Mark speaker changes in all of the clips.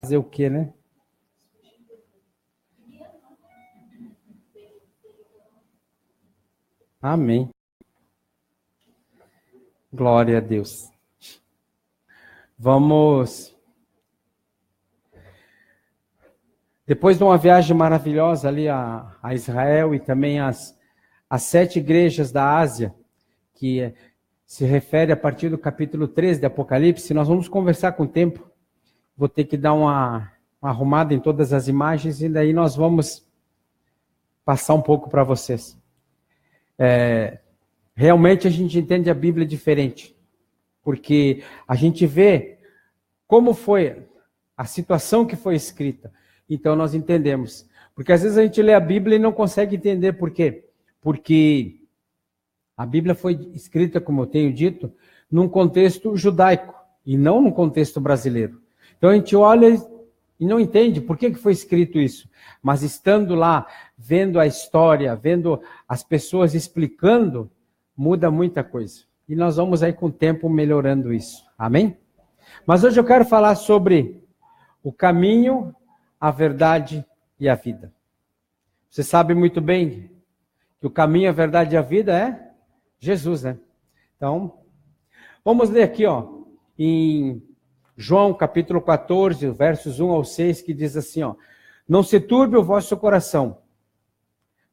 Speaker 1: Fazer o quê, né? Amém. Glória a Deus. Vamos. Depois de uma viagem maravilhosa ali a Israel e também as 7 igrejas da Ásia, que se refere a partir do capítulo 13 de Apocalipse, nós vamos conversar com o tempo. Vou ter que dar uma arrumada em todas as imagens e daí nós vamos passar um pouco para vocês. Realmente a gente entende a Bíblia diferente, porque a gente vê como foi a situação que foi escrita. Então nós entendemos. Porque às vezes a gente lê a Bíblia e não consegue entender por quê. Porque a Bíblia foi escrita, como eu tenho dito, num contexto judaico e não num contexto brasileiro. Então a gente olha e não entende por que foi escrito isso. Mas estando lá, vendo a história, vendo as pessoas explicando, muda muita coisa. E nós vamos aí com o tempo melhorando isso. Amém? Mas hoje eu quero falar sobre o caminho, a verdade e a vida. Você sabe muito bem que o caminho, a verdade e a vida é Jesus, né? Então, vamos ler aqui, em João capítulo 14, versos 1 ao 6, que diz assim, não se turbe o vosso coração.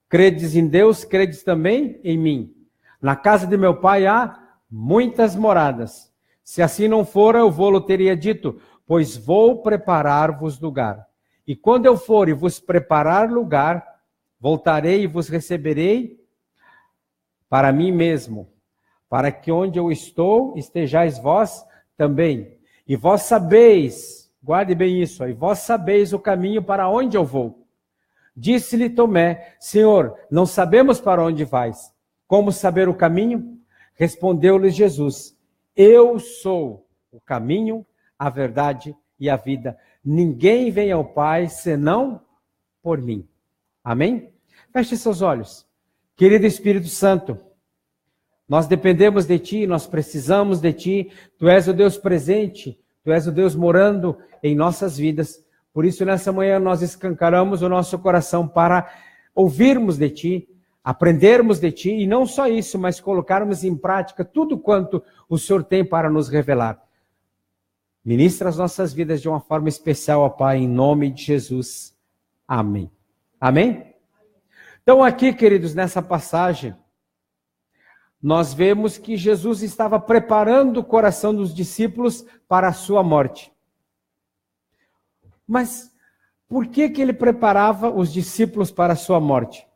Speaker 1: Credes em Deus, credes também em mim. Na casa de meu pai há muitas moradas. Se assim não fora, eu vou-lo teria dito, pois vou preparar-vos lugar. E quando eu for e vos preparar lugar, voltarei e vos receberei para mim mesmo, para que onde eu estou, estejais vós também. E vós sabeis, guarde bem isso, e vós sabeis o caminho para onde eu vou. Disse-lhe Tomé, Senhor, não sabemos para onde vais. Como saber o caminho? Respondeu-lhe Jesus, eu sou o caminho, a verdade e a vida. Ninguém vem ao Pai senão por mim. Amém? Feche seus olhos. Querido Espírito Santo, nós dependemos de Ti, nós precisamos de Ti. Tu és o Deus presente, Tu és o Deus morando em nossas vidas. Por isso, nessa manhã, nós escancaramos o nosso coração para ouvirmos de Ti, aprendermos de Ti, e não só isso, mas colocarmos em prática tudo quanto o Senhor tem para nos revelar. Ministra as nossas vidas de uma forma especial, ó Pai, em nome de Jesus. Amém. Amém? Então aqui, queridos, nessa passagem, nós vemos que Jesus estava preparando o coração dos discípulos para a sua morte. Mas por que ele preparava os discípulos para a sua morte?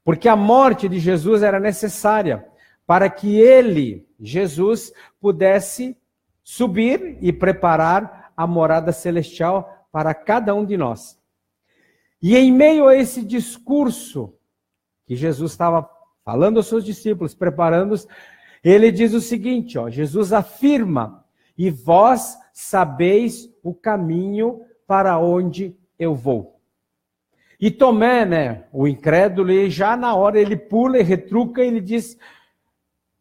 Speaker 1: Porque a morte de Jesus era necessária para que ele, Jesus, pudesse subir e preparar a morada celestial para cada um de nós. E em meio a esse discurso que Jesus estava falando aos seus discípulos, preparando-os, ele diz o seguinte, Jesus afirma, e vós sabeis o caminho para onde eu vou. E Tomé, o incrédulo, ele já na hora ele pula e retruca e ele diz,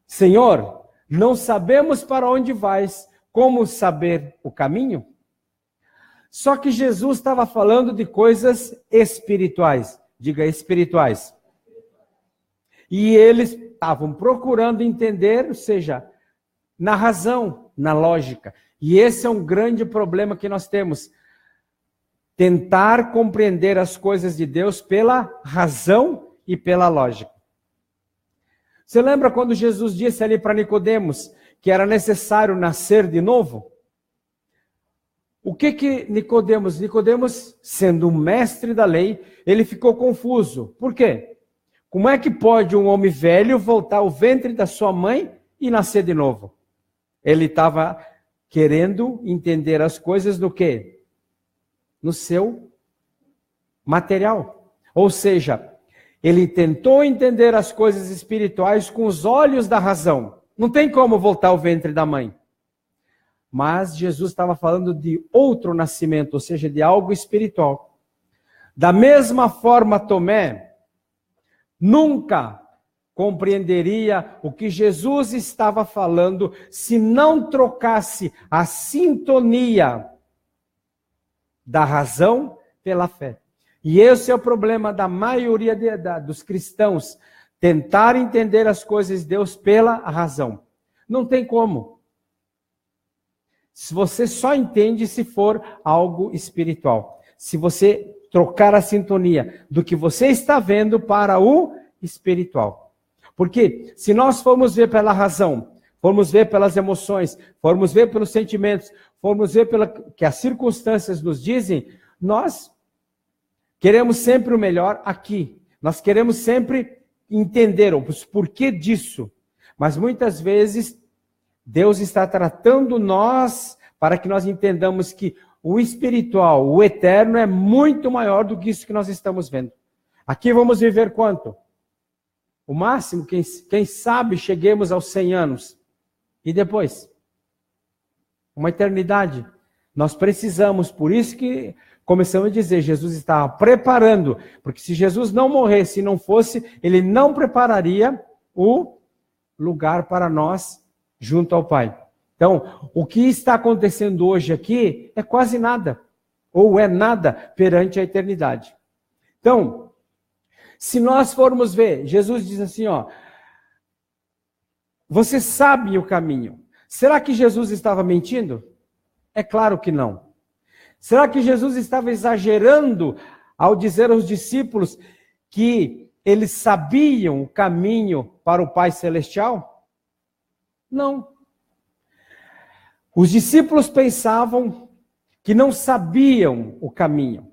Speaker 1: Senhor, não sabemos para onde vais, como saber o caminho? Só que Jesus estava falando de coisas espirituais. Diga, espirituais. E eles estavam procurando entender, ou seja, na razão, na lógica. E esse é um grande problema que nós temos. Tentar compreender as coisas de Deus pela razão e pela lógica. Você lembra quando Jesus disse ali para Nicodemos que era necessário nascer de novo? O que Nicodemos, sendo um mestre da lei, ele ficou confuso. Por quê? Como é que pode um homem velho voltar ao ventre da sua mãe e nascer de novo? Ele estava querendo entender as coisas do quê? No seu material. Ou seja, ele tentou entender as coisas espirituais com os olhos da razão. Não tem como voltar ao ventre da mãe. Mas Jesus estava falando de outro nascimento, ou seja, de algo espiritual. Da mesma forma, Tomé nunca compreenderia o que Jesus estava falando se não trocasse a sintonia da razão pela fé. E esse é o problema da maioria dos cristãos, tentar entender as coisas de Deus pela razão. Não tem como. Se você só entende se for algo espiritual. Se você trocar a sintonia do que você está vendo para o espiritual. Porque se nós formos ver pela razão, formos ver pelas emoções, formos ver pelos sentimentos, formos ver pelo que as circunstâncias nos dizem, nós queremos sempre o melhor aqui. Nós queremos sempre entender o porquê disso. Mas muitas vezes Deus está tratando nós para que nós entendamos que o espiritual, o eterno, é muito maior do que isso que nós estamos vendo. Aqui vamos viver quanto? O máximo, quem sabe, cheguemos aos 100 anos. E depois? Uma eternidade. Nós precisamos, por isso que começamos a dizer, Jesus estava preparando, porque se Jesus não morresse e não fosse, ele não prepararia o lugar para nós junto ao Pai. Então, o que está acontecendo hoje aqui é quase nada, ou é nada perante a eternidade. Então, se nós formos ver, Jesus diz assim, ó, você sabe o caminho. Será que Jesus estava mentindo? É claro que não. Será que Jesus estava exagerando ao dizer aos discípulos que eles sabiam o caminho para o Pai Celestial? Não. Os discípulos pensavam que não sabiam o caminho.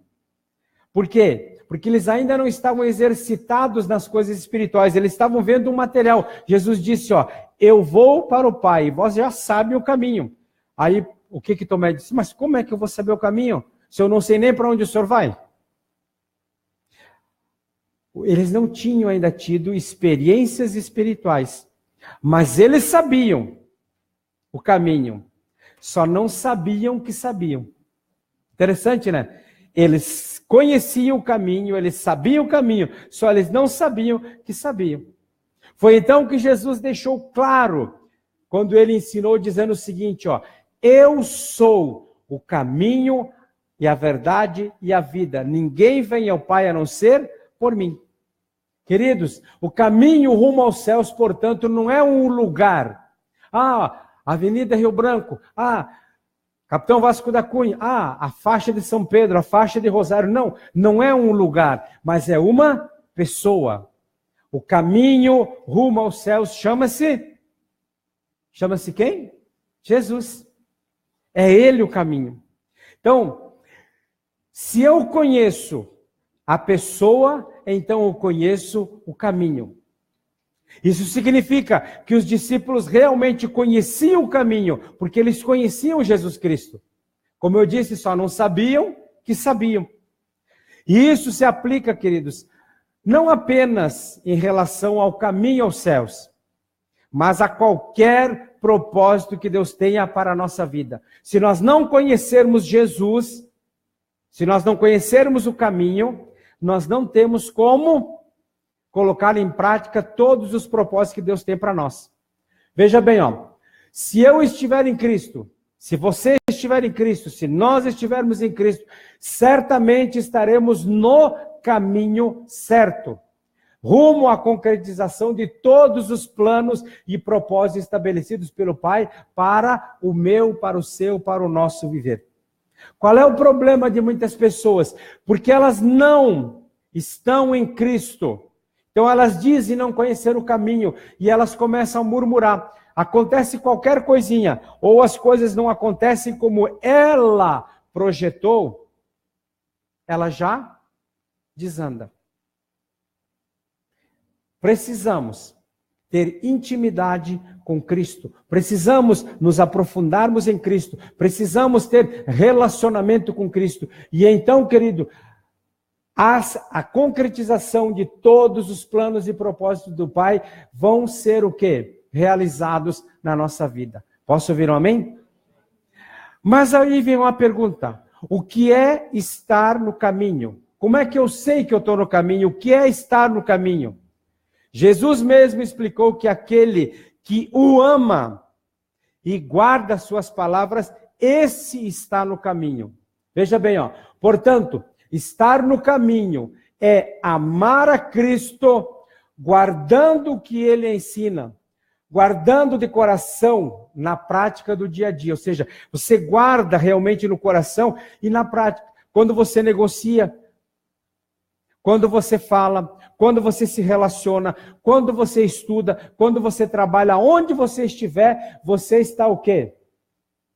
Speaker 1: Por quê? Porque eles ainda não estavam exercitados nas coisas espirituais, eles estavam vendo um material. Jesus disse, ó, eu vou para o Pai, vós já sabem o caminho. Aí, o que Tomé disse? Mas como é que eu vou saber o caminho, se eu não sei nem para onde o Senhor vai? Eles não tinham ainda tido experiências espirituais, mas eles sabiam o caminho. Só não sabiam que sabiam. Interessante, né? Eles conheciam o caminho, eles sabiam o caminho, só eles não sabiam que sabiam. Foi então que Jesus deixou claro, quando ele ensinou, dizendo o seguinte, ó, eu sou o caminho e a verdade e a vida. Ninguém vem ao Pai a não ser por mim. Queridos, o caminho rumo aos céus, portanto, não é um lugar. Avenida Rio Branco, Capitão Vasco da Cunha, a faixa de São Pedro, a faixa de Rosário. Não, não é um lugar, mas é uma pessoa. O caminho rumo aos céus chama-se quem? Jesus. É Ele o caminho. Então, se eu conheço a pessoa, então eu conheço o caminho. Isso significa que os discípulos realmente conheciam o caminho, porque eles conheciam Jesus Cristo. Como eu disse, só não sabiam que sabiam. E isso se aplica, queridos, não apenas em relação ao caminho aos céus, mas a qualquer propósito que Deus tenha para a nossa vida. Se nós não conhecermos Jesus, se nós não conhecermos o caminho, nós não temos como colocar em prática todos os propósitos que Deus tem para nós. Veja bem, se eu estiver em Cristo, se você estiver em Cristo, se nós estivermos em Cristo, certamente estaremos no caminho certo, rumo à concretização de todos os planos e propósitos estabelecidos pelo Pai para o meu, para o seu, para o nosso viver. Qual é o problema de muitas pessoas? Porque elas não estão em Cristo. Então elas dizem não conhecer o caminho e elas começam a murmurar. Acontece qualquer coisinha, ou as coisas não acontecem como ela projetou, ela já desanda. Precisamos ter intimidade com Cristo. Precisamos nos aprofundarmos em Cristo. Precisamos ter relacionamento com Cristo. E então, querido, a concretização de todos os planos e propósitos do Pai vão ser o quê? Realizados na nossa vida. Posso ouvir um amém? Mas aí vem uma pergunta. O que é estar no caminho? Como é que eu sei que eu estou no caminho? O que é estar no caminho? Jesus mesmo explicou que aquele que o ama e guarda suas palavras, esse está no caminho. Veja bem, Portanto, estar no caminho é amar a Cristo, guardando o que Ele ensina, guardando de coração na prática do dia a dia. Ou seja, você guarda realmente no coração e na prática. Quando você negocia, quando você fala, quando você se relaciona, quando você estuda, quando você trabalha, onde você estiver, você está o quê?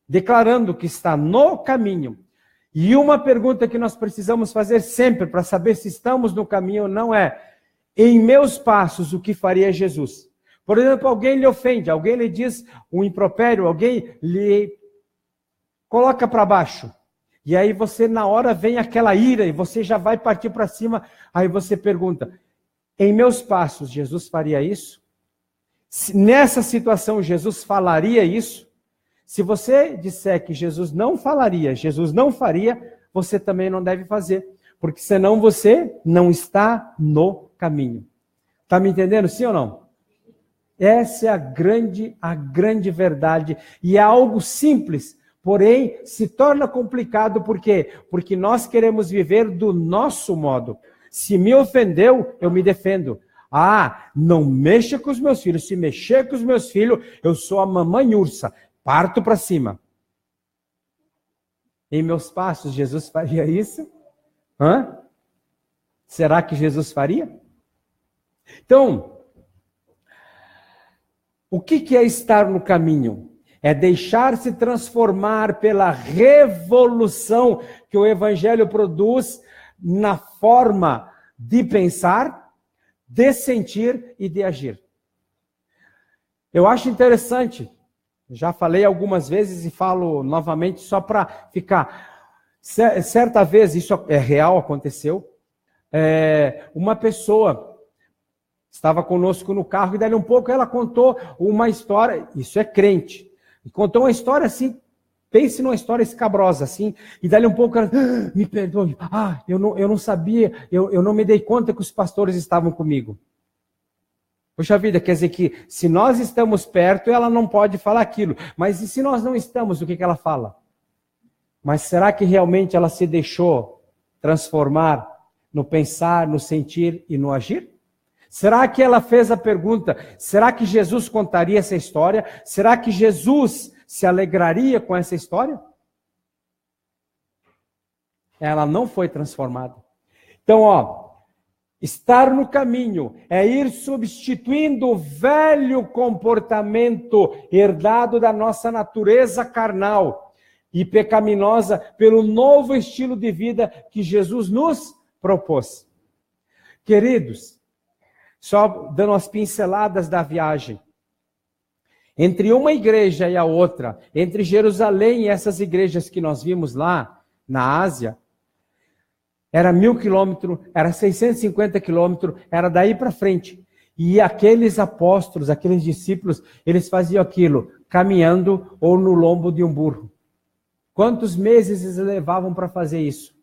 Speaker 1: Declarando que está no caminho. E uma pergunta que nós precisamos fazer sempre para saber se estamos no caminho ou não é: em meus passos, o que faria Jesus? Por exemplo, alguém lhe ofende, alguém lhe diz um impropério, alguém lhe coloca para baixo. E aí você, na hora, vem aquela ira e você já vai partir para cima. Aí você pergunta: em meus passos, Jesus faria isso? Nessa situação, Jesus falaria isso? Se você disser que Jesus não falaria, Jesus não faria, você também não deve fazer. Porque senão você não está no caminho. Está me entendendo, sim ou não? Essa é a grande verdade. E é algo simples, porém se torna complicado. Por quê? Porque nós queremos viver do nosso modo. Se me ofendeu, eu me defendo. Ah, não mexa com os meus filhos. Se mexer com os meus filhos, eu sou a mamãe ursa. Parto para cima. Em meus passos, Jesus faria isso? Hã? Será que Jesus faria? Então, o que é estar no caminho? É deixar-se transformar pela revolução que o Evangelho produz na forma de pensar, de sentir e de agir. Eu acho interessante, já falei algumas vezes e falo novamente só para ficar. Certa vez, isso é real, aconteceu, uma pessoa estava conosco no carro e dali um pouco ela contou uma história, isso é crente, e contou uma história assim, pense numa história escabrosa assim, e dali um pouco ela, me perdoe, eu não sabia, eu não me dei conta que os pastores estavam comigo. Poxa vida, quer dizer que se nós estamos perto, ela não pode falar aquilo, mas e se nós não estamos, o que ela fala? Mas será que realmente ela se deixou transformar no pensar, no sentir e no agir? Será que ela fez a pergunta, será que Jesus contaria essa história? Será que Jesus se alegraria com essa história? Ela não foi transformada. Então, estar no caminho é ir substituindo o velho comportamento herdado da nossa natureza carnal e pecaminosa pelo novo estilo de vida que Jesus nos propôs. Queridos, só dando as pinceladas da viagem. Entre uma igreja e a outra, entre Jerusalém e essas igrejas que nós vimos lá na Ásia, era 1.000 quilômetros, era 650 quilômetros, era daí para frente. E aqueles apóstolos, aqueles discípulos, eles faziam aquilo caminhando ou no lombo de um burro. Quantos meses eles levavam para fazer isso?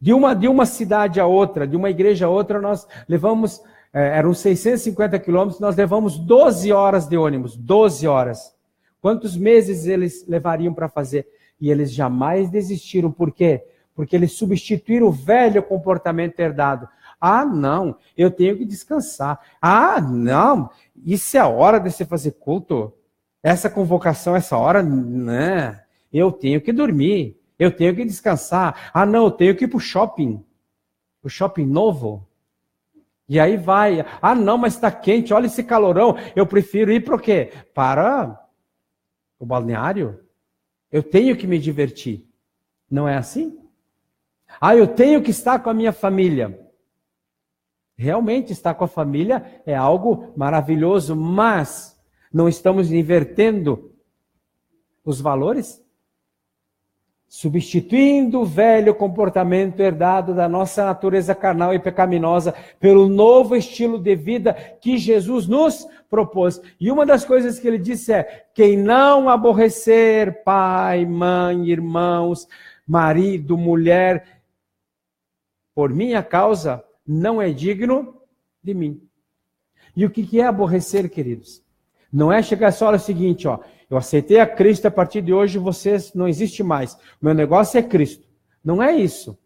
Speaker 1: De uma cidade a outra, de uma igreja a outra, nós levamos, eram 650 quilômetros, nós levamos 12 horas de ônibus, 12 horas. Quantos meses eles levariam para fazer? E eles jamais desistiram, por quê? Porque eles substituíram o velho comportamento herdado. Não, eu tenho que descansar. Não, isso é a hora de você fazer culto? Essa convocação, essa hora, né? Eu tenho que dormir, eu tenho que descansar. Não, eu tenho que ir para o shopping novo. E aí vai, não, mas está quente, olha esse calorão, eu prefiro ir para o quê? Para o balneário. Eu tenho que me divertir. Não é assim? Eu tenho que estar com a minha família. Realmente estar com a família é algo maravilhoso, mas não estamos invertendo os valores? Substituindo o velho comportamento herdado da nossa natureza carnal e pecaminosa pelo novo estilo de vida que Jesus nos propôs. E uma das coisas que ele disse é: quem não aborrecer pai, mãe, irmãos, marido, mulher, por minha causa, não é digno de mim. E o que é aborrecer, queridos? Não é chegar só o seguinte, eu aceitei a Cristo, a partir de hoje você não existe mais. Meu negócio é Cristo. Não é isso.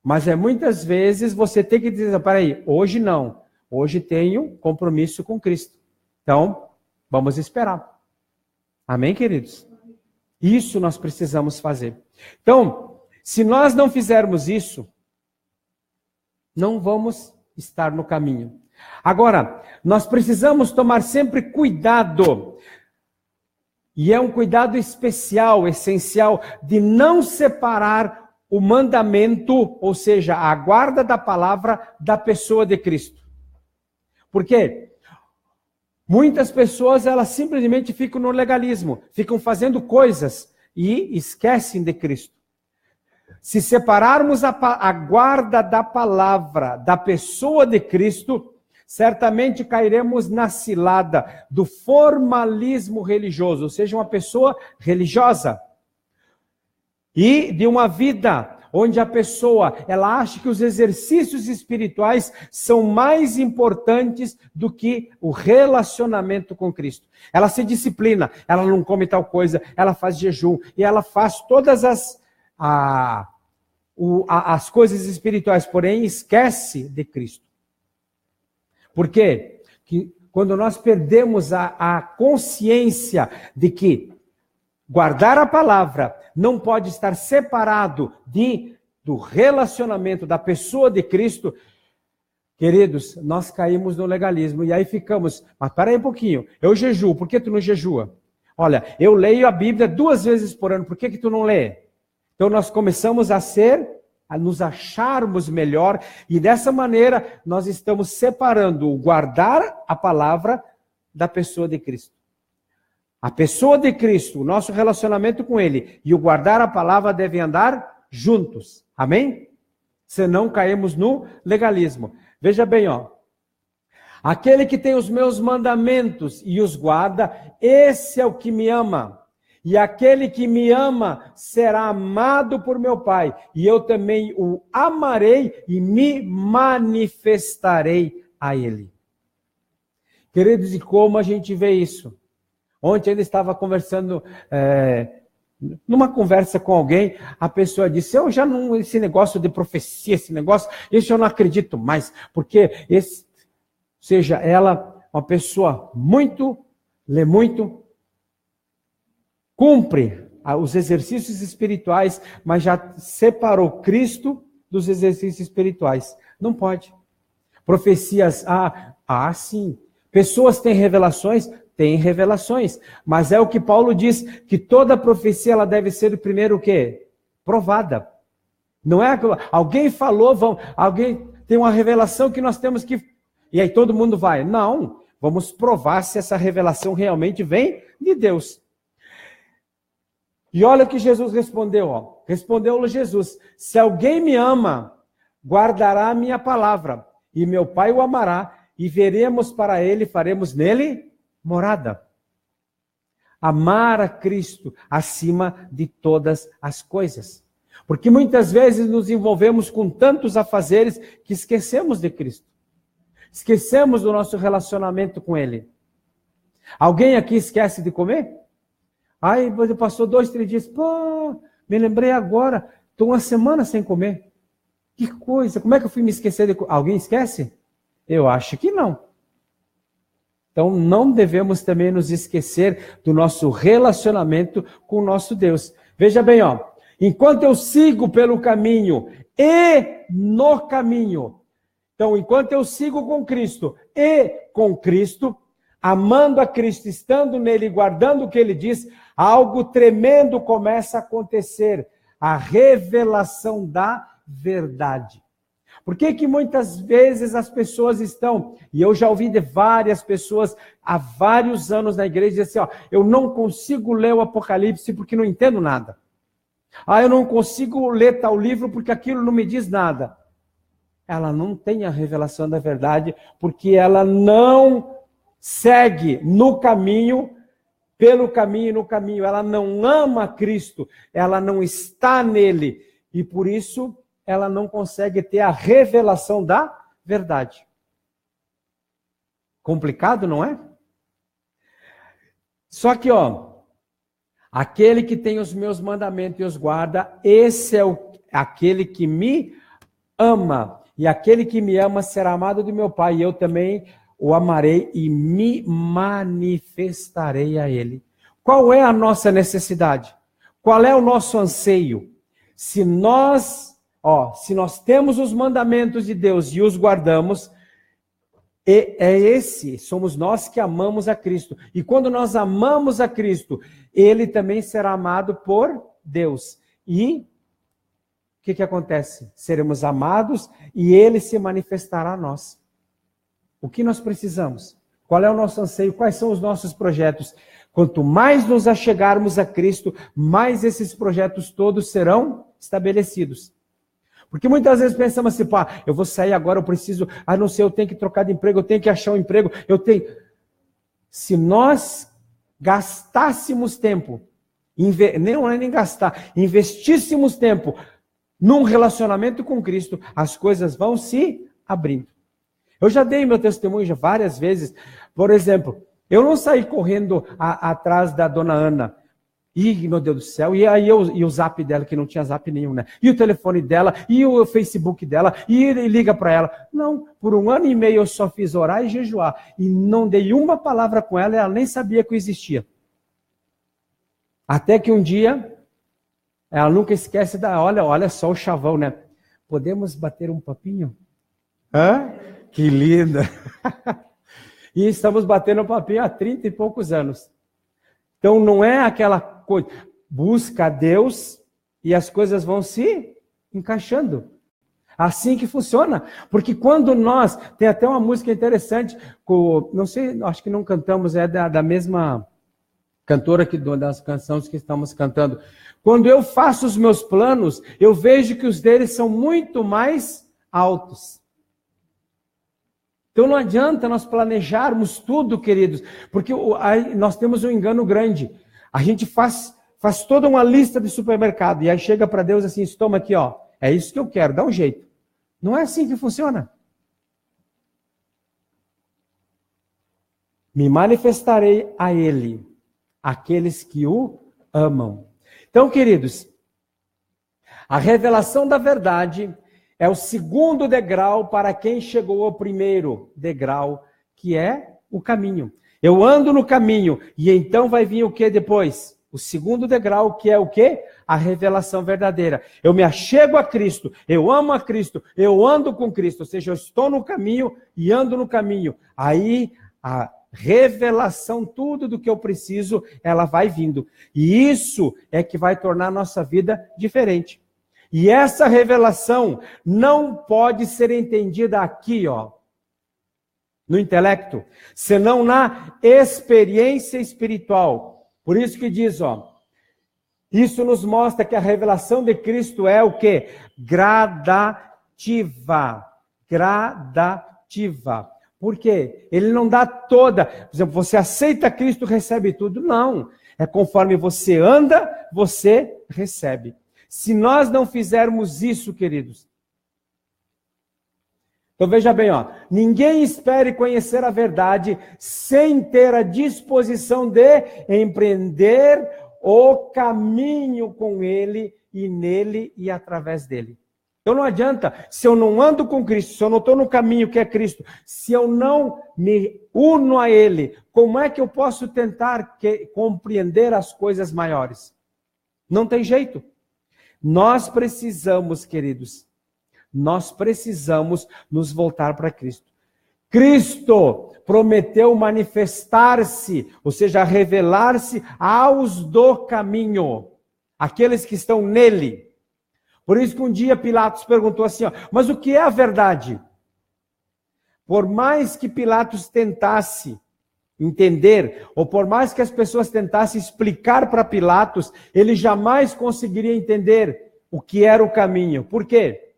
Speaker 1: Mas muitas vezes você tem que dizer, peraí, hoje não. Hoje tenho compromisso com Cristo. Então, vamos esperar. Amém, queridos? Isso nós precisamos fazer. Então, se nós não fizermos isso, não vamos estar no caminho. Agora, nós precisamos tomar sempre cuidado, e é um cuidado especial, essencial, de não separar o mandamento, ou seja, a guarda da palavra, da pessoa de Cristo. Por quê? Muitas pessoas, elas simplesmente ficam no legalismo, ficam fazendo coisas e esquecem de Cristo. Se separarmos a guarda da palavra da pessoa de Cristo, certamente cairemos na cilada do formalismo religioso, ou seja, uma pessoa religiosa. E de uma vida onde a pessoa, ela acha que os exercícios espirituais são mais importantes do que o relacionamento com Cristo. Ela se disciplina, ela não come tal coisa, ela faz jejum, e ela faz todas as coisas espirituais, porém esquece de Cristo. Por quê? Que quando nós perdemos a consciência de que guardar a palavra não pode estar separado do relacionamento da pessoa de Cristo, queridos, nós caímos no legalismo. E aí ficamos, mas para aí um pouquinho, eu jejuo, por que tu não jejua? Olha, eu leio a Bíblia 2 vezes por ano, por que tu não lê? Então nós começamos a nos acharmos melhor, e dessa maneira nós estamos separando o guardar a palavra da pessoa de Cristo. A pessoa de Cristo, o nosso relacionamento com Ele e o guardar a palavra devem andar juntos. Amém? Senão caímos no legalismo. Veja bem, ó. Aquele que tem os meus mandamentos e os guarda, esse é o que me ama. E aquele que me ama será amado por meu Pai. E eu também o amarei e me manifestarei a Ele. Queridos, e como a gente vê isso? Ontem ele estava conversando, numa conversa com alguém, a pessoa disse, eu já não, esse negócio de profecia, isso eu não acredito mais, porque seja ela uma pessoa lê muito, cumpre os exercícios espirituais, mas já separou Cristo dos exercícios espirituais. Não pode. Profecias, sim. Pessoas têm revelações, mas é o que Paulo diz, que toda profecia ela deve ser primeiro o quê? Provada. Não é alguém falou, alguém tem uma revelação que nós temos que... E aí todo mundo vai. Não, vamos provar se essa revelação realmente vem de Deus. E olha o que Jesus respondeu. Ó. Respondeu Jesus, se alguém me ama, guardará a minha palavra, e meu Pai o amará, e veremos para ele, faremos nele morada. Amar a Cristo acima de todas as coisas. Porque muitas vezes nos envolvemos com tantos afazeres que esquecemos de Cristo. Esquecemos do nosso relacionamento com Ele. Alguém aqui esquece de comer? Aí passou 2, 3 dias. Pô, me lembrei agora. Estou 1 semana sem comer. Que coisa, como é que eu fui me esquecer de comer? Alguém esquece? Eu acho que não. Então, não devemos também nos esquecer do nosso relacionamento com o nosso Deus. Veja bem, ó. Enquanto eu sigo pelo caminho e no caminho. Então, enquanto eu sigo com Cristo e com Cristo, amando a Cristo, estando nele, guardando o que ele diz, algo tremendo começa a acontecer. A revelação da verdade. Por que muitas vezes as pessoas estão, e eu já ouvi de várias pessoas há vários anos na igreja, dizer assim, eu não consigo ler o Apocalipse porque não entendo nada. Eu não consigo ler tal livro porque aquilo não me diz nada. Ela não tem a revelação da verdade porque ela não segue no caminho, pelo caminho e no caminho. Ela não ama Cristo, ela não está nele e por isso ela não consegue ter a revelação da verdade. Complicado, não é? Só que, aquele que tem os meus mandamentos e os guarda, esse é aquele que me ama. E aquele que me ama será amado do meu Pai. E eu também o amarei e me manifestarei a ele. Qual é a nossa necessidade? Qual é o nosso anseio? Se nós temos os mandamentos de Deus e os guardamos, somos nós que amamos a Cristo. E quando nós amamos a Cristo, ele também será amado por Deus. E o que acontece? Seremos amados e ele se manifestará a nós. O que nós precisamos? Qual é o nosso anseio? Quais são os nossos projetos? Quanto mais nos achegarmos a Cristo, mais esses projetos todos serão estabelecidos. Porque muitas vezes pensamos assim, eu vou sair agora, eu preciso, não sei, eu tenho que trocar de emprego, eu tenho que achar um emprego, Se nós gastássemos tempo, não é nem gastar, investíssemos tempo num relacionamento com Cristo, as coisas vão se abrindo. Eu já dei meu testemunho várias vezes. Por exemplo, eu não saí correndo atrás da dona Ana. E, meu Deus do céu, e aí o zap dela, que não tinha zap nenhum, né? E o telefone dela, e o Facebook dela, e ele liga para ela. Não, por 1 ano e meio eu só fiz orar e jejuar. E não dei uma palavra com ela, e ela nem sabia que eu existia. Até que um dia, ela nunca esquece olha só o chavão, né? Podemos bater um papinho? Hã? Que linda! E estamos batendo um papinho há 30 e poucos anos. Então não é aquela coisa, busca a Deus e as coisas vão se encaixando. Assim que funciona. Porque quando tem até uma música interessante, não sei, acho que não cantamos, é da mesma cantora das canções que estamos cantando. Quando eu faço os meus planos, eu vejo que os deles são muito mais altos. Então não adianta nós planejarmos tudo, queridos, porque nós temos um engano grande. A gente faz toda uma lista de supermercado e aí chega para Deus assim, toma aqui, é isso que eu quero, dá um jeito. Não é assim que funciona. Me manifestarei a ele, aqueles que o amam. Então, queridos, a revelação da verdade é o segundo degrau para quem chegou ao primeiro degrau, que é o caminho. Eu ando no caminho, e então vai vir o que depois? O segundo degrau, que é o quê? A revelação verdadeira. Eu me achego a Cristo, eu amo a Cristo, eu ando com Cristo, ou seja, eu estou no caminho e ando no caminho. Aí a revelação, tudo do que eu preciso, ela vai vindo. E isso é que vai tornar a nossa vida diferente. E essa revelação não pode ser entendida aqui, no intelecto, senão na experiência espiritual. Por isso que diz, isso nos mostra que a revelação de Cristo é o quê? Gradativa. Gradativa. Por quê? Ele não dá toda. Por exemplo, você aceita Cristo, recebe tudo. Não. É conforme você anda, você recebe. Se nós não fizermos isso, queridos, então veja bem, ninguém espere conhecer a verdade sem ter a disposição de empreender o caminho com ele e nele e através dele. Então não adianta, se eu não ando com Cristo, se eu não estou no caminho que é Cristo, se eu não me uno a ele, como é que eu posso tentar compreender as coisas maiores? Não tem jeito. Nós precisamos, queridos, nos voltar para Cristo. Cristo prometeu manifestar-se, ou seja, revelar-se aos do caminho, aqueles que estão nele. Por isso que um dia Pilatos perguntou assim, mas o que é a verdade? Por mais que Pilatos tentasse entender, ou por mais que as pessoas tentassem explicar para Pilatos, ele jamais conseguiria entender o que era o caminho. Por quê?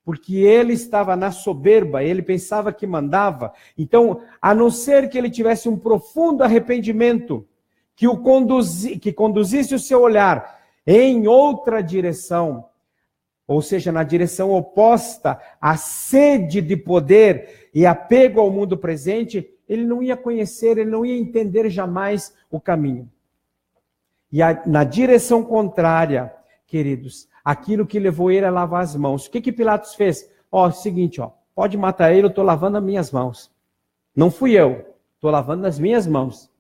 Speaker 1: Porque ele estava na soberba, ele pensava que mandava. Então, a não ser que ele tivesse um profundo arrependimento, que conduzisse o seu olhar em outra direção, ou seja, na direção oposta à sede de poder e apego ao mundo presente, ele não ia conhecer, ele não ia entender jamais o caminho. E na direção contrária, queridos, aquilo que levou ele a lavar as mãos. O que Pilatos fez? Seguinte, pode matar ele, eu estou lavando as minhas mãos. Não fui eu, estou lavando as minhas mãos.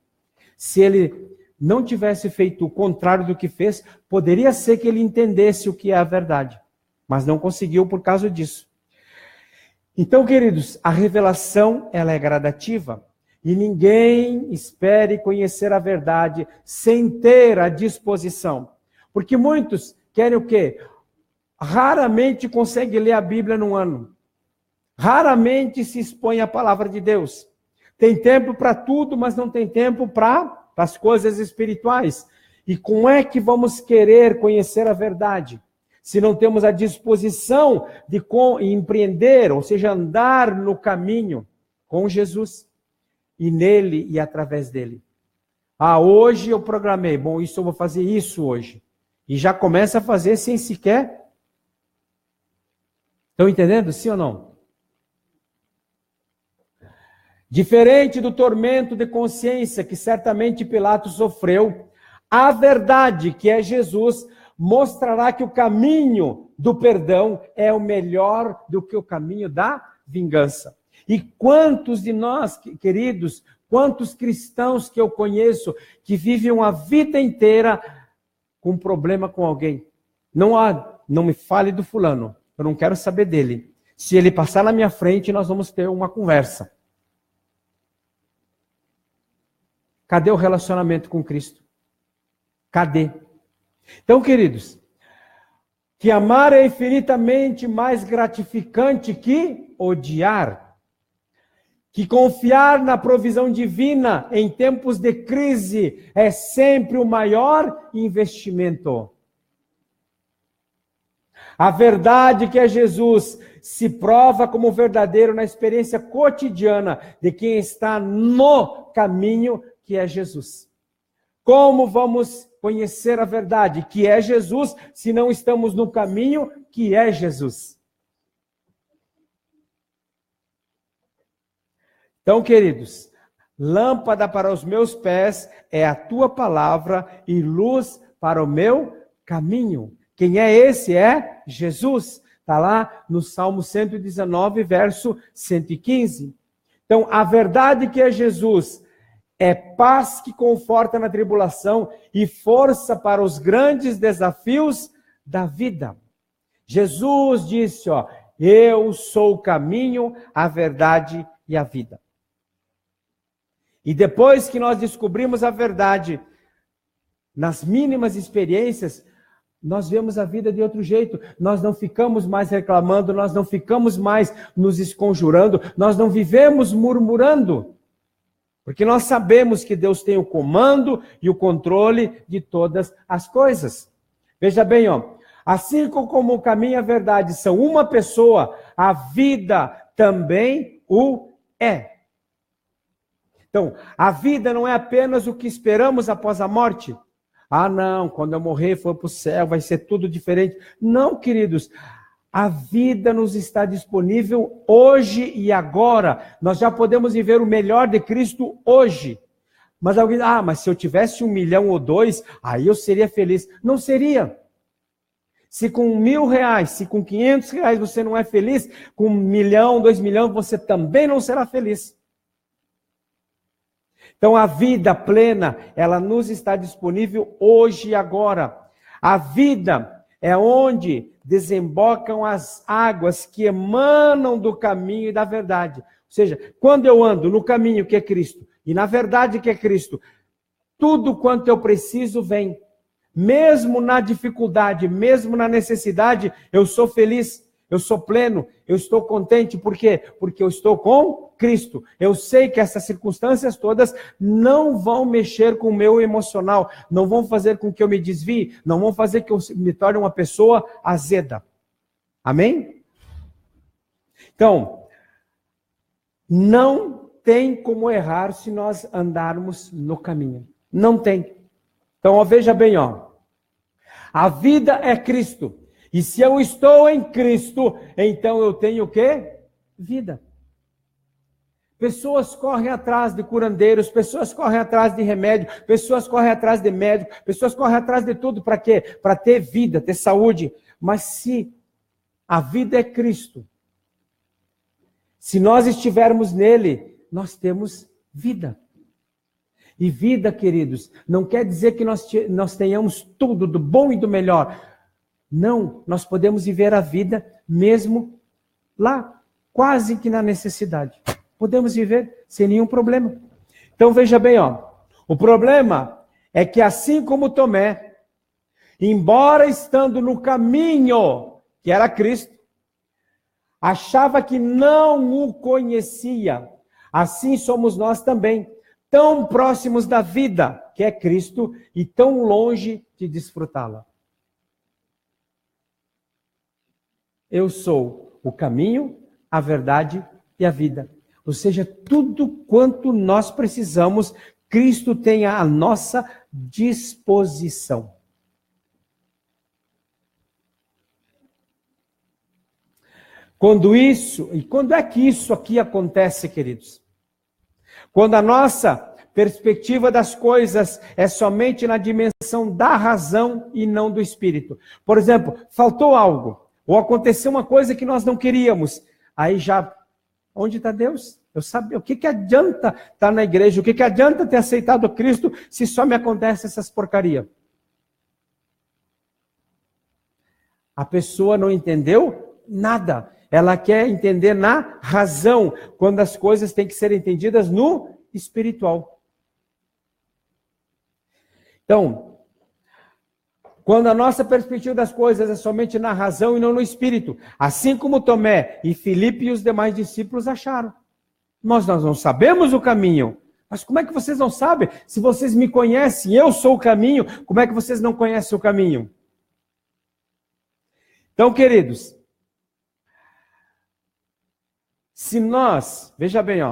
Speaker 1: Se ele não tivesse feito o contrário do que fez, poderia ser que ele entendesse o que é a verdade, mas não conseguiu por causa disso. Então, queridos, a revelação, ela é gradativa, e ninguém espere conhecer a verdade sem ter a disposição. Porque muitos querem o quê? Raramente conseguem ler a Bíblia num ano. Raramente se expõe à palavra de Deus. Tem tempo para tudo, mas não tem tempo para as coisas espirituais. E como é que vamos querer conhecer a verdade se não temos a disposição de empreender, ou seja, andar no caminho com Jesus e nele e através dele? Hoje eu programei, isso eu vou fazer isso hoje. E já começa a fazer sem sequer. Estão entendendo, sim ou não? Diferente do tormento de consciência que certamente Pilatos sofreu, a verdade, que é Jesus, mostrará que o caminho do perdão é o melhor do que o caminho da vingança. E quantos de nós, queridos, quantos cristãos que eu conheço que vivem uma vida inteira com problema com alguém? Não me fale do fulano, eu não quero saber dele. Se ele passar na minha frente, nós vamos ter uma conversa. Cadê o relacionamento com Cristo? Cadê? Então, queridos, que amar é infinitamente mais gratificante que odiar. Que confiar na provisão divina em tempos de crise é sempre o maior investimento. A verdade que é Jesus se prova como verdadeiro na experiência cotidiana de quem está no caminho que é Jesus. Como vamos conhecer a verdade que é Jesus se não estamos no caminho que é Jesus? Então, queridos, lâmpada para os meus pés é a tua palavra e luz para o meu caminho. Quem é esse? É Jesus. Está lá no Salmo 119, verso 115. Então, a verdade que é Jesus é paz que conforta na tribulação e força para os grandes desafios da vida. Jesus disse, eu sou o caminho, a verdade e a vida. E depois que nós descobrimos a verdade, nas mínimas experiências, nós vemos a vida de outro jeito. Nós não ficamos mais reclamando, nós não ficamos mais nos esconjurando, nós não vivemos murmurando. Porque nós sabemos que Deus tem o comando e o controle de todas as coisas. Veja bem, assim como o caminho e a verdade são uma pessoa, a vida também o é. Então, a vida não é apenas o que esperamos após a morte. Não, quando eu morrer for para o céu, vai ser tudo diferente. Não, queridos. A vida nos está disponível hoje e agora. Nós já podemos viver o melhor de Cristo hoje. Mas alguém diz, mas se eu tivesse 1 milhão ou 2, aí eu seria feliz. Não seria. Se com R$1.000, se com R$500 você não é feliz, com 1 milhão, 2 milhões, você também não será feliz. Então a vida plena, ela nos está disponível hoje e agora. A vida é onde desembocam as águas que emanam do caminho e da verdade. Ou seja, quando eu ando no caminho que é Cristo e na verdade que é Cristo, tudo quanto eu preciso vem. Mesmo na dificuldade, mesmo na necessidade, eu sou feliz, eu sou pleno, eu estou contente. Por quê? Porque eu estou com Cristo. Eu sei que essas circunstâncias todas não vão mexer com o meu emocional, não vão fazer com que eu me desvie, não vão fazer que eu me torne uma pessoa azeda. Amém? Então, não tem como errar se nós andarmos no caminho. Não tem. Então, veja bem, a vida é Cristo. E se eu estou em Cristo, então eu tenho o quê? Vida. Pessoas correm atrás de curandeiros, pessoas correm atrás de remédio, pessoas correm atrás de médico, pessoas correm atrás de tudo para quê? Para ter vida, ter saúde. Mas se a vida é Cristo, se nós estivermos nele, nós temos vida. E vida, queridos, não quer dizer que nós tenhamos tudo do bom e do melhor. Não, nós podemos viver a vida mesmo lá, quase que na necessidade. Podemos viver sem nenhum problema. Então veja bem, o problema é que assim como Tomé, embora estando no caminho, que era Cristo, achava que não o conhecia. Assim somos nós também, tão próximos da vida, que é Cristo, e tão longe de desfrutá-la. Eu sou o caminho, a verdade e a vida. Ou seja, tudo quanto nós precisamos, Cristo tem à nossa disposição. Quando é que isso aqui acontece, queridos? Quando a nossa perspectiva das coisas é somente na dimensão da razão e não do espírito. Por exemplo, faltou algo, ou aconteceu uma coisa que nós não queríamos. Aí já, onde está Deus? Eu sabia, o que adianta estar na igreja? O que adianta ter aceitado Cristo se só me acontece essas porcarias? A pessoa não entendeu nada. Ela quer entender na razão, quando as coisas têm que ser entendidas no espiritual. Então, quando a nossa perspectiva das coisas é somente na razão e não no espírito, assim como Tomé e Filipe e os demais discípulos acharam. Nós não sabemos o caminho. Mas como é que vocês não sabem? Se vocês me conhecem, eu sou o caminho, como é que vocês não conhecem o caminho? Então, queridos, se nós, veja bem,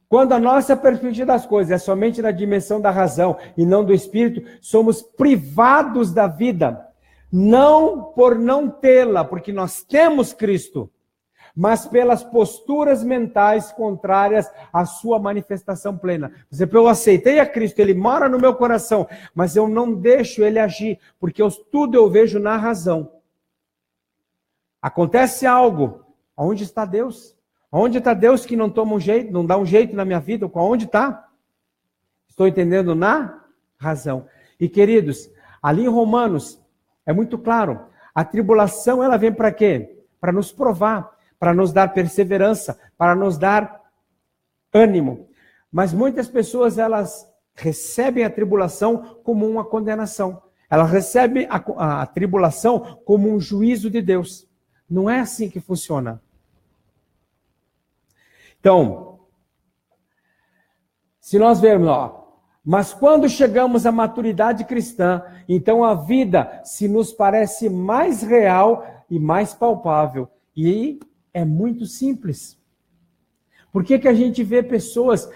Speaker 1: quando a nossa perspectiva das coisas é somente na dimensão da razão e não do espírito, somos privados da vida, não por não tê-la, porque nós temos Cristo, mas pelas posturas mentais contrárias à sua manifestação plena. Por exemplo, eu aceitei a Cristo, Ele mora no meu coração, mas eu não deixo Ele agir, porque tudo eu vejo na razão. Acontece algo. Onde está Deus? Onde está Deus que não toma um jeito, não dá um jeito na minha vida? Onde está? Estou entendendo na razão. E queridos, ali em Romanos, é muito claro, a tribulação ela vem para quê? Para nos provar, para nos dar perseverança, para nos dar ânimo. Mas muitas pessoas, elas recebem a tribulação como uma condenação. Elas recebem a tribulação como um juízo de Deus. Não é assim que funciona. Então, se nós vermos, mas quando chegamos à maturidade cristã, então a vida se nos parece mais real e mais palpável. E é muito simples. Por que a gente vê pessoas...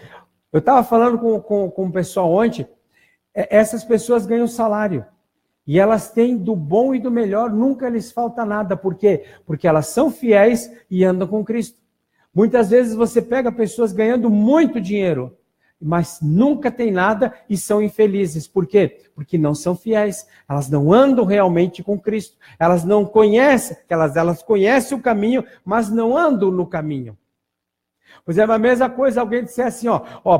Speaker 1: Eu estava falando com o pessoal ontem, essas pessoas ganham salário. E elas têm do bom e do melhor, nunca lhes falta nada. Por quê? Porque elas são fiéis e andam com Cristo. Muitas vezes você pega pessoas ganhando muito dinheiro, mas nunca tem nada e são infelizes. Por quê? Porque não são fiéis. Elas não andam realmente com Cristo. Elas não conhecem, elas conhecem o caminho, mas não andam no caminho. Pois é, a mesma coisa, alguém disser assim,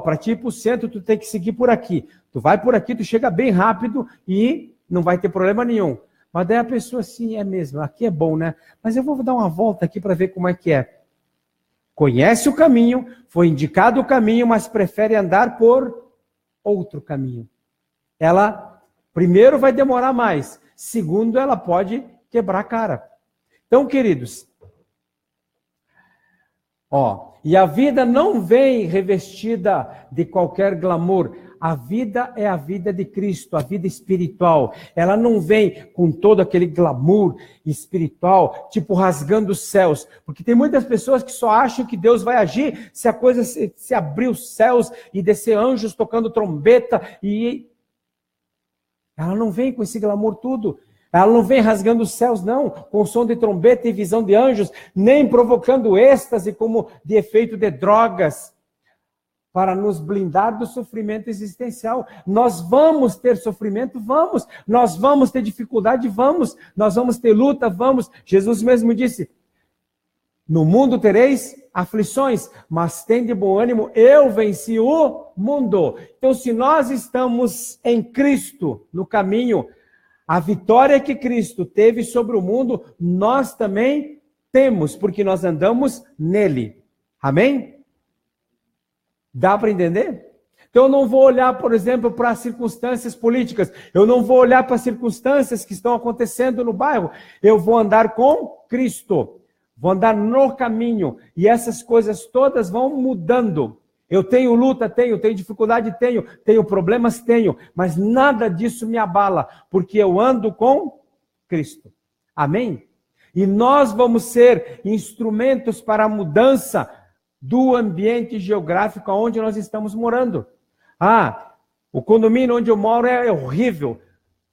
Speaker 1: para ti ir para o centro, tu tem que seguir por aqui. Tu vai por aqui, tu chega bem rápido e não vai ter problema nenhum. Mas daí a pessoa assim, é mesmo, aqui é bom, né? Mas eu vou dar uma volta aqui para ver como é que é. Conhece o caminho, foi indicado o caminho, mas prefere andar por outro caminho. Ela, primeiro, vai demorar mais. Segundo, ela pode quebrar a cara. Então, queridos, e a vida não vem revestida de qualquer glamour. A vida é a vida de Cristo, a vida espiritual. Ela não vem com todo aquele glamour espiritual, tipo rasgando os céus. Porque tem muitas pessoas que só acham que Deus vai agir se a coisa se abrir os céus e descer anjos tocando trombeta. E ela não vem com esse glamour tudo. Ela não vem rasgando os céus, não, com som de trombeta e visão de anjos, nem provocando êxtase como de efeito de drogas, para nos blindar do sofrimento existencial. Nós vamos ter sofrimento? Vamos. Nós vamos ter dificuldade? Vamos. Nós vamos ter luta? Vamos. Jesus mesmo disse, no mundo tereis aflições, mas tende bom ânimo, eu venci o mundo. Então, se nós estamos em Cristo, no caminho, a vitória que Cristo teve sobre o mundo, nós também temos, porque nós andamos nele. Amém? Dá para entender? Então eu não vou olhar, por exemplo, para as circunstâncias políticas. Eu não vou olhar para as circunstâncias que estão acontecendo no bairro. Eu vou andar com Cristo. Vou andar no caminho. E essas coisas todas vão mudando. Eu tenho luta, tenho dificuldade, tenho problemas, tenho. Mas nada disso me abala, porque eu ando com Cristo. Amém? E nós vamos ser instrumentos para a mudança do ambiente geográfico onde nós estamos morando. O condomínio onde eu moro é horrível.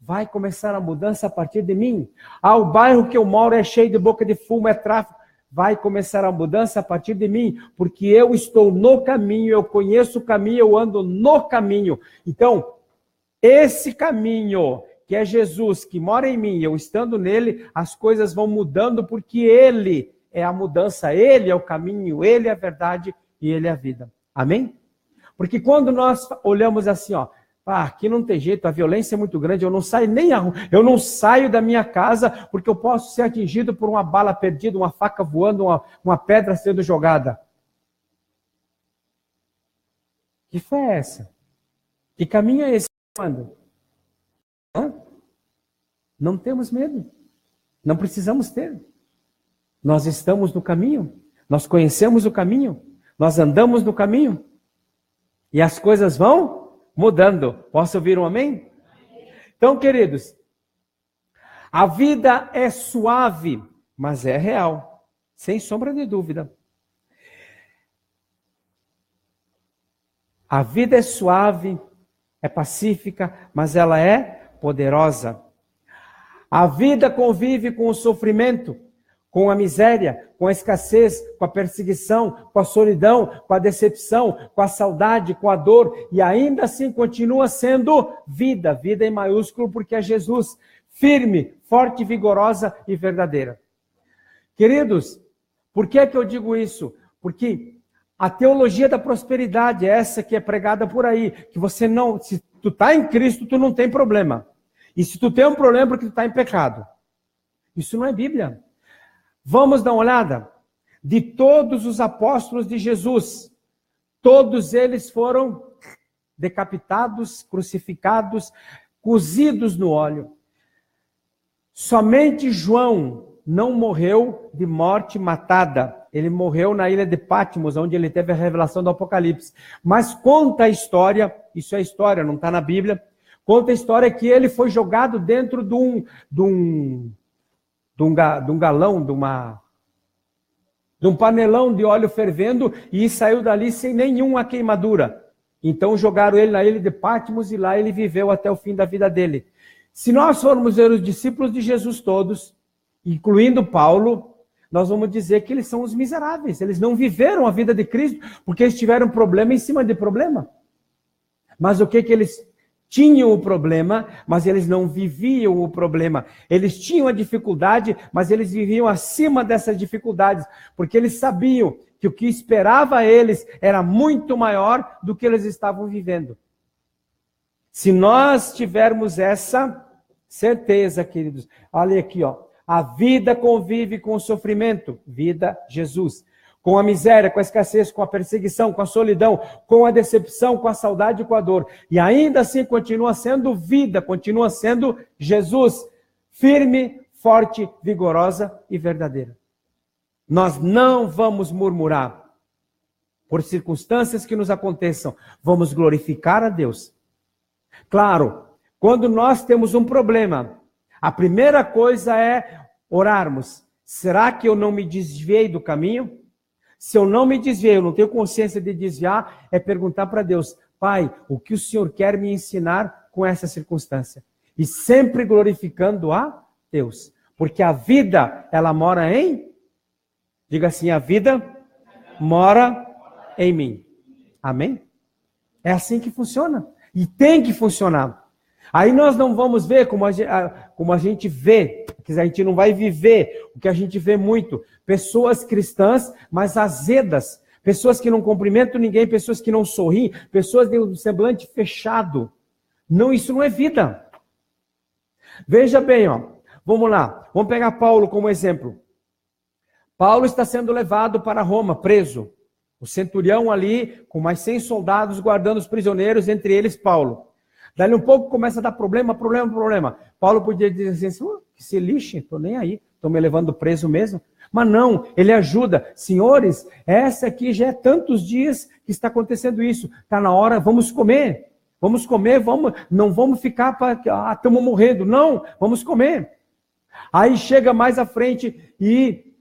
Speaker 1: Vai começar a mudança a partir de mim. O bairro que eu moro é cheio de boca de fumo, é tráfico. Vai começar a mudança a partir de mim, porque eu estou no caminho, eu conheço o caminho, eu ando no caminho. Então, esse caminho, que é Jesus, que mora em mim, eu estando nele, as coisas vão mudando, porque ele é a mudança, ele é o caminho, ele é a verdade e ele é a vida. Amém? Porque quando nós olhamos assim, aqui não tem jeito, a violência é muito grande, eu não saio da minha casa porque eu posso ser atingido por uma bala perdida, uma faca voando, uma pedra sendo jogada. Que fé é essa? Que caminho é esse? Não temos medo. Não precisamos ter. Nós estamos no caminho, nós conhecemos o caminho, nós andamos no caminho e as coisas vão mudando. Posso ouvir um amém? Então, queridos, a vida é suave, mas é real, sem sombra de dúvida. A vida é suave, é pacífica, mas ela é poderosa. A vida convive com o sofrimento, com a miséria, com a escassez, com a perseguição, com a solidão, com a decepção, com a saudade, com a dor, e ainda assim continua sendo vida, vida em maiúsculo, porque é Jesus, firme, forte, vigorosa e verdadeira. Queridos, por que eu digo isso? Porque a teologia da prosperidade é essa que é pregada por aí, que você não, se tu está em Cristo, tu não tem problema. E se tu tem um problema, é porque tu está em pecado. Isso não é Bíblia. Vamos dar uma olhada? De todos os apóstolos de Jesus, todos eles foram decapitados, crucificados, cozidos no óleo. Somente João não morreu de morte matada. Ele morreu na ilha de Patmos, onde ele teve a revelação do Apocalipse. Mas conta a história, isso é história, não está na Bíblia, conta a história que ele foi jogado dentro de um galão, de um panelão de óleo fervendo e saiu dali sem nenhuma queimadura. Então jogaram ele na ilha de Patmos e lá ele viveu até o fim da vida dele. Se nós formos ver os discípulos de Jesus todos, incluindo Paulo, nós vamos dizer que eles são os miseráveis. Eles não viveram a vida de Cristo porque eles tiveram problema em cima de problema. Mas o que eles tinham o problema, mas eles não viviam o problema. Eles tinham a dificuldade, mas eles viviam acima dessas dificuldades, porque eles sabiam que o que esperava eles era muito maior do que eles estavam vivendo. Se nós tivermos essa certeza, queridos, olha aqui, a vida convive com o sofrimento, vida Jesus. Com a miséria, com a escassez, com a perseguição, com a solidão, com a decepção, com a saudade e com a dor. E ainda assim continua sendo vida, continua sendo Jesus, firme, forte, vigorosa e verdadeira. Nós não vamos murmurar por circunstâncias que nos aconteçam. Vamos glorificar a Deus. Claro, quando nós temos um problema, a primeira coisa é orarmos. Será que eu não me desviei do caminho? Se eu não me desviei, eu não tenho consciência de desviar, é perguntar para Deus, Pai, o que o Senhor quer me ensinar com essa circunstância? E sempre glorificando a Deus. Porque a vida, ela mora em... Diga assim, a vida mora em mim. Amém? É assim que funciona. E tem que funcionar. Aí nós não vamos ver como a gente vê, quer dizer, a gente não vai viver o que a gente vê muito. Pessoas cristãs, mas azedas. Pessoas que não cumprimentam ninguém, pessoas que não sorriem, pessoas de um semblante fechado. Não, isso não é vida. Veja bem, ó. Vamos lá. Vamos pegar Paulo como exemplo. Paulo está sendo levado para Roma, preso. O centurião ali, com mais 100 soldados, guardando os prisioneiros, entre eles Paulo. Daí um pouco começa a dar problema. Paulo podia dizer assim, que se lixe, estou nem aí, estou me levando preso mesmo. Mas não, ele ajuda. Senhores, essa aqui já é tantos dias que está acontecendo isso. Está na hora, vamos comer, não vamos ficar para... estamos morrendo. Não, vamos comer. Aí chega mais à frente e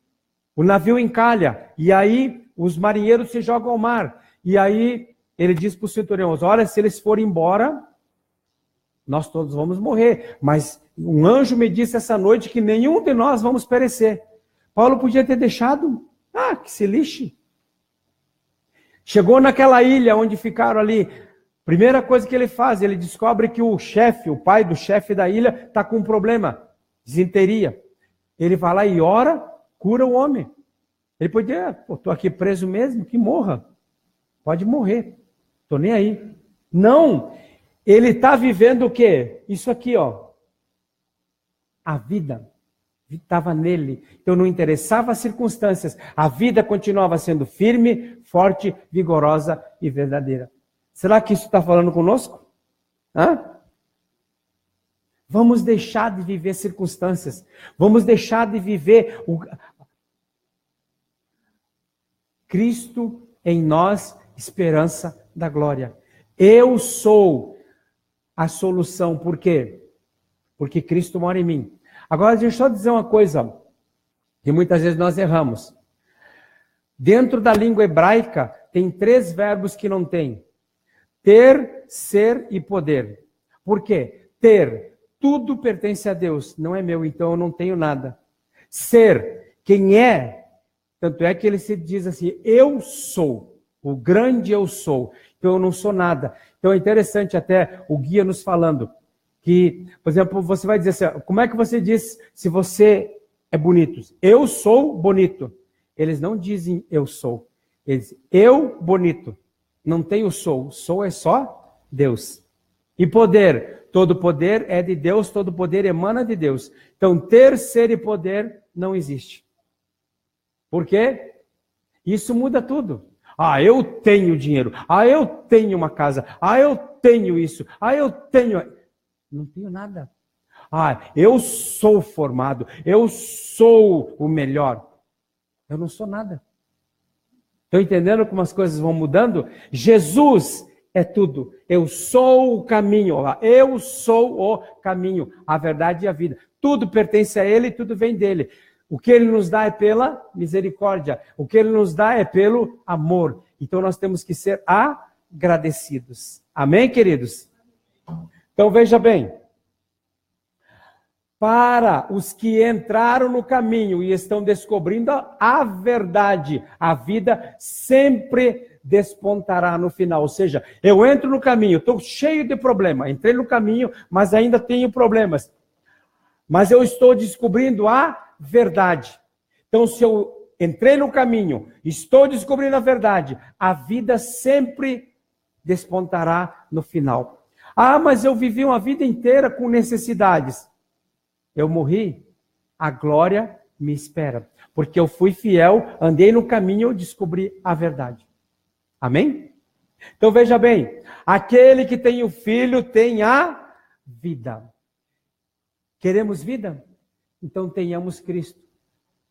Speaker 1: o navio encalha. E aí os marinheiros se jogam ao mar. E aí ele diz para os centuriões, olha, se eles forem embora, nós todos vamos morrer. Mas um anjo me disse essa noite que nenhum de nós vamos perecer. Paulo podia ter deixado, que se lixe. Chegou naquela ilha onde ficaram ali. Primeira coisa que ele faz, ele descobre que o chefe, o pai do chefe da ilha, está com um problema, desinteria. Ele vai lá e ora, cura o homem. Ele podia, estou aqui preso mesmo, que morra. Pode morrer, estou nem aí. Não, ele está vivendo o quê? Isso aqui, ó. A vida estava nele. Então não interessava as circunstâncias. A vida continuava sendo firme, forte, vigorosa e verdadeira. Será que isso está falando conosco? Vamos deixar de viver circunstâncias. Vamos deixar de viver Cristo em nós, esperança da glória. Eu sou a solução. Por quê? Porque Cristo mora em mim. Agora, deixa eu só dizer uma coisa, que muitas vezes nós erramos. Dentro da língua hebraica, tem 3 verbos que não tem. Ter, ser e poder. Por quê? Ter, tudo pertence a Deus, não é meu, então eu não tenho nada. Ser, quem é? Tanto é que ele se diz assim, eu sou, o grande eu sou, então eu não sou nada. Então é interessante até o guia nos falando, que, por exemplo, você vai dizer assim, como é que você diz se você é bonito? Eu sou bonito. Eles não dizem eu sou, eles dizem eu bonito. Não tem o sou é só Deus. E poder, todo poder é de Deus, todo poder emana de Deus. Então ter, ser e poder não existe. Por quê? Isso muda tudo. Eu tenho dinheiro, eu tenho uma casa, eu tenho isso, eu tenho... Não tenho nada. Eu sou formado, eu sou o melhor. Eu não sou nada. Estão entendendo como as coisas vão mudando? Jesus é tudo. Eu sou o caminho. Eu sou o caminho, a verdade e a vida. Tudo pertence a Ele, tudo vem dele. O que Ele nos dá é pela misericórdia. O que Ele nos dá é pelo amor. Então nós temos que ser agradecidos. Amém, queridos? Então veja bem. Para os que entraram no caminho e estão descobrindo a verdade, a vida sempre despontará no final. Ou seja, eu entro no caminho, estou cheio de problema, entrei no caminho, mas ainda tenho problemas. Mas eu estou descobrindo a verdade. Então, se eu entrei no caminho, estou descobrindo a verdade, a vida sempre despontará no final. Mas eu vivi uma vida inteira com necessidades. Eu morri, a glória me espera. Porque eu fui fiel, andei no caminho, eu descobri a verdade. Amém? Então veja bem, aquele que tem o Filho tem a vida. Queremos vida? Então tenhamos Cristo.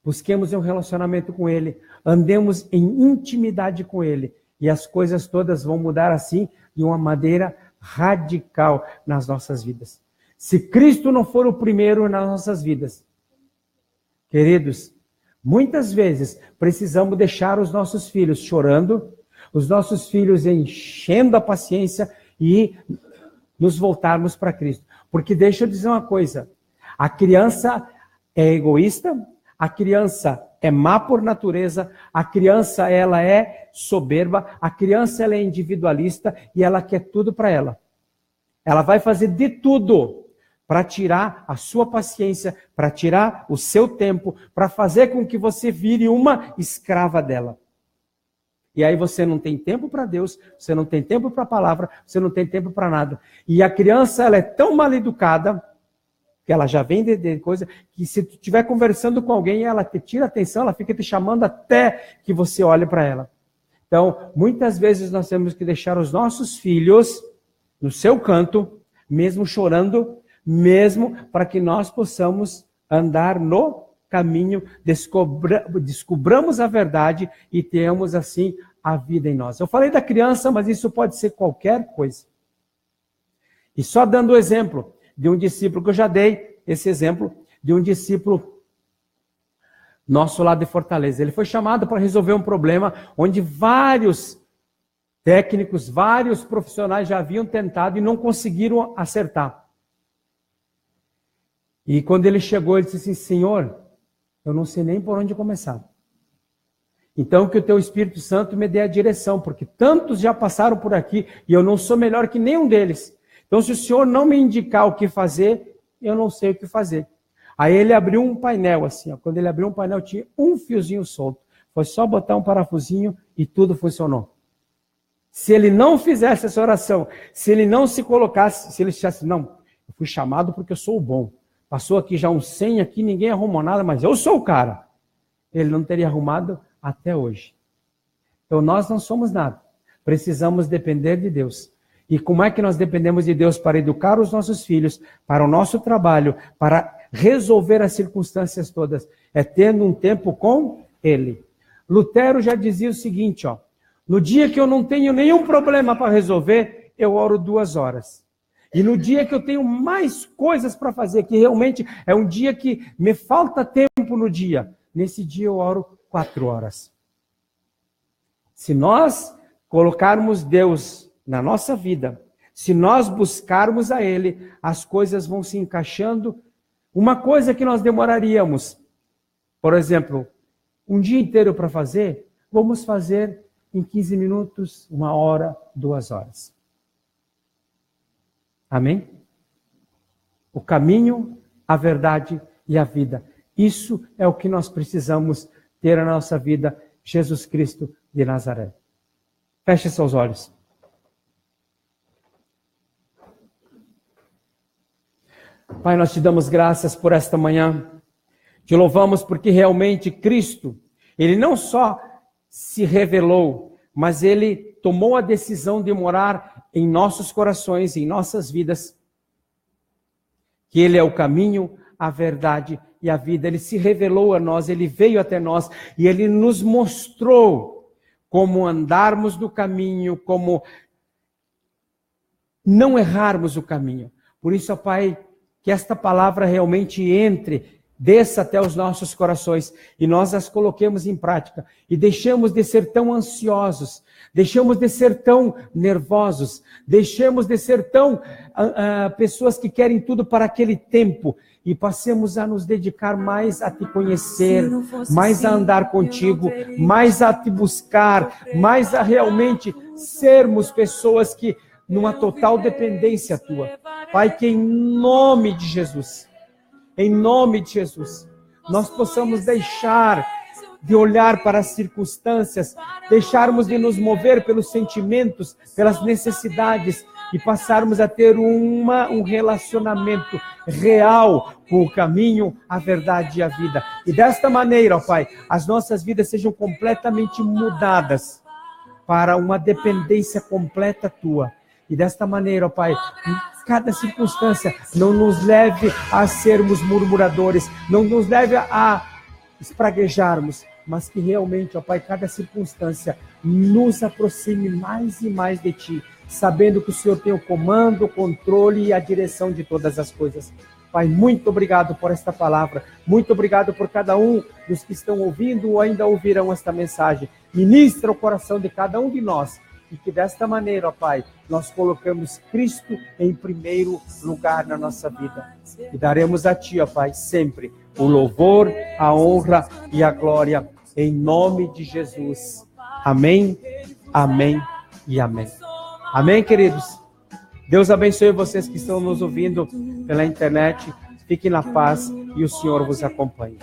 Speaker 1: Busquemos um relacionamento com Ele. Andemos em intimidade com Ele. E as coisas todas vão mudar assim, de uma maneira radical nas nossas vidas. Se Cristo não for o primeiro nas nossas vidas, queridos, muitas vezes precisamos deixar os nossos filhos chorando, os nossos filhos enchendo a paciência e nos voltarmos para Cristo. Porque deixa eu dizer uma coisa, A criança é egoísta, a criança é má por natureza, a criança ela é soberba, a criança ela é individualista e ela quer tudo para ela. Ela vai fazer de tudo para tirar a sua paciência, para tirar o seu tempo, para fazer com que você vire uma escrava dela. E aí você não tem tempo para Deus, você não tem tempo para a palavra, você não tem tempo para nada. E a criança ela é tão mal educada, que ela já vem de coisa, que se tu estiver conversando com alguém, ela te tira a atenção, ela fica te chamando até que você olhe para ela. Então, muitas vezes nós temos que deixar os nossos filhos no seu canto, mesmo chorando, mesmo para que nós possamos andar no caminho, descobramos a verdade e tenhamos assim a vida em nós. Eu falei da criança, mas isso pode ser qualquer coisa. E só dando o exemplo de um discípulo, que eu já dei esse exemplo, de um discípulo nosso lá de Fortaleza. Ele foi chamado para resolver um problema onde vários técnicos, vários profissionais já haviam tentado e não conseguiram acertar. E quando ele chegou, ele disse assim: Senhor, eu não sei nem por onde começar. Então que o teu Espírito Santo me dê a direção, porque tantos já passaram por aqui e eu não sou melhor que nenhum deles. Então se o Senhor não me indicar o que fazer, eu não sei o que fazer. Aí ele abriu um painel assim, ó. Quando ele abriu um painel tinha um fiozinho solto. Foi só botar um parafusinho e tudo funcionou. Se ele não fizesse essa oração, se ele não se colocasse, se ele dissesse, não, eu fui chamado porque eu sou o bom. Passou aqui já uns 100 aqui, ninguém arrumou nada, mas eu sou o cara. Ele não teria arrumado até hoje. Então nós não somos nada. Precisamos depender de Deus. E como é que nós dependemos de Deus para educar os nossos filhos, para o nosso trabalho, para resolver as circunstâncias todas? É tendo um tempo com Ele. Lutero já dizia o seguinte, ó: no dia que eu não tenho nenhum problema para resolver, eu oro 2 horas. E no dia que eu tenho mais coisas para fazer, que realmente é um dia que me falta tempo no dia, nesse dia eu oro 4 horas. Se nós colocarmos Deus na nossa vida, se nós buscarmos a Ele, as coisas vão se encaixando. Uma coisa que nós demoraríamos, por exemplo, um dia inteiro para fazer, vamos fazer em 15 minutos, 1 hora, 2 horas. Amém? O caminho, a verdade e a vida. Isso é o que nós precisamos ter na nossa vida, Jesus Cristo de Nazaré. Feche seus olhos. Pai, nós te damos graças por esta manhã. Te louvamos porque realmente Cristo, Ele não só se revelou, mas Ele tomou a decisão de morar em nossos corações, em nossas vidas. Que Ele é o caminho, a verdade e a vida. Ele se revelou a nós, Ele veio até nós e Ele nos mostrou como andarmos no caminho, como não errarmos o caminho. Por isso, ó Pai, que esta palavra realmente entre, desça até os nossos corações e nós as coloquemos em prática e deixemos de ser tão ansiosos, deixemos de ser tão nervosos, deixemos de ser tão pessoas que querem tudo para aquele tempo e passemos a nos dedicar mais a te conhecer, mais a andar contigo, mais a te buscar, mais a realmente sermos pessoas que numa total dependência tua. Pai, que em nome de Jesus, nós possamos deixar de olhar para as circunstâncias, deixarmos de nos mover pelos sentimentos, pelas necessidades e passarmos a ter um relacionamento real com o caminho, a verdade e a vida. E desta maneira, ó Pai, as nossas vidas sejam completamente mudadas para uma dependência completa tua. E desta maneira, ó Pai, cada circunstância não nos leve a sermos murmuradores, não nos leve a espraguejarmos, mas que realmente, ó Pai, cada circunstância nos aproxime mais e mais de Ti, sabendo que o Senhor tem o comando, o controle e a direção de todas as coisas. Pai, muito obrigado por esta palavra, muito obrigado por cada um dos que estão ouvindo ou ainda ouvirão esta mensagem. Ministra o coração de cada um de nós, e que desta maneira, ó Pai, nós colocamos Cristo em primeiro lugar na nossa vida. E daremos a Ti, ó Pai, sempre o louvor, a honra e a glória, em nome de Jesus. Amém, amém e amém. Amém, queridos? Deus abençoe vocês que estão nos ouvindo pela internet. Fiquem na paz e o Senhor vos acompanhe.